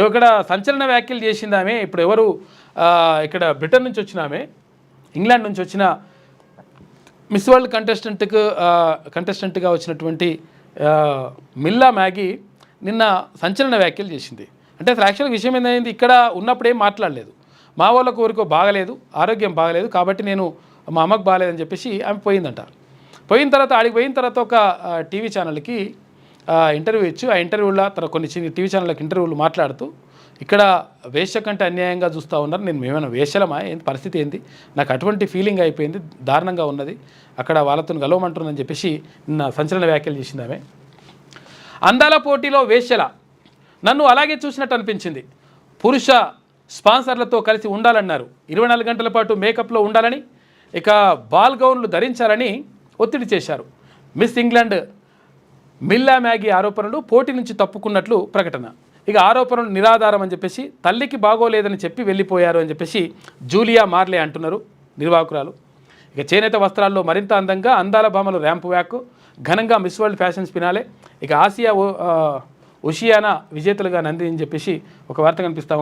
ఇక్కడ సంచలన వ్యాఖ్యలు చేసింది ఆమె. ఇప్పుడు ఎవరు ఇక్కడ బ్రిటన్ నుంచి వచ్చిన ఆమె, ఇంగ్లాండ్ నుంచి వచ్చిన మిస్ వరల్డ్ కంటెస్టెంట్గా వచ్చినటువంటి మిల్లా మ్యాగీ నిన్న సంచలన వ్యాఖ్యలు చేసింది. అంటే అసలు యాక్చువల్గా విషయం ఏంటంటే ఇక్కడ ఉన్నప్పుడు ఏం మాట్లాడలేదు. మా వాళ్ళకు ఊరికో బాగలేదు, ఆరోగ్యం బాగలేదు కాబట్టి నేను మా అమ్మకు బాగలేదని చెప్పేసి ఆమె పోయిందంట. పోయిన తర్వాత ఆడికి పోయిన తర్వాత ఒక టీవీ ఛానల్కి ఇంటర్వ్యూ ఇచ్చి ఆ ఇంటర్వ్యూలో కొన్ని టీవీ ఛానళ్ళకి ఇంటర్వ్యూలు మాట్లాడుతూ ఇక్కడ వేశ్య కంటే అన్యాయంగా చూస్తూ ఉన్నారు, నేను మేమైనా వేశ్యలమా, ఏంటి పరిస్థితి ఏంటి, నాకు అటువంటి ఫీలింగ్ అయిపోయింది, దారుణంగా ఉన్నది, అక్కడ వాళ్ళతో గెలవమంటున్నానని చెప్పేసి నిన్న సంచలన వ్యాఖ్యలు చేసింది ఆమె. అందాల పోటీలో వేశ్యల నన్ను అలాగే చూసినట్టు అనిపించింది. పురుష స్పాన్సర్లతో కలిసి ఉండాలన్నారు, 24 గంటల పాటు మేకప్లో ఉండాలని, ఇక బాల్ గౌన్లు ధరించాలని ఒత్తిడి చేశారు. మిస్ ఇంగ్లాండ్ మిల్లా మ్యాగీ ఆరోపణలు పోటీ నుంచి తప్పుకున్నట్లు ప్రకటన. ఇక ఆరోపణలు నిరాధారం అని చెప్పేసి తల్లికి బాగోలేదని చెప్పి వెళ్ళిపోయారు అని చెప్పేసి జూలియా మార్లే అంటున్నారు నిర్వాహకురాలు. ఇక చేనేత వస్త్రాల్లో మరింత అందంగా అందాల భామలు ర్యాంప్ వ్యాక్, ఘనంగా మిస్ వరల్డ్ ఫ్యాషన్స్ ఫినాలే, ఇక ఆసియా ఓషియానా విజేతలుగా నంది అని చెప్పేసి ఒక వార్త కనిపిస్తా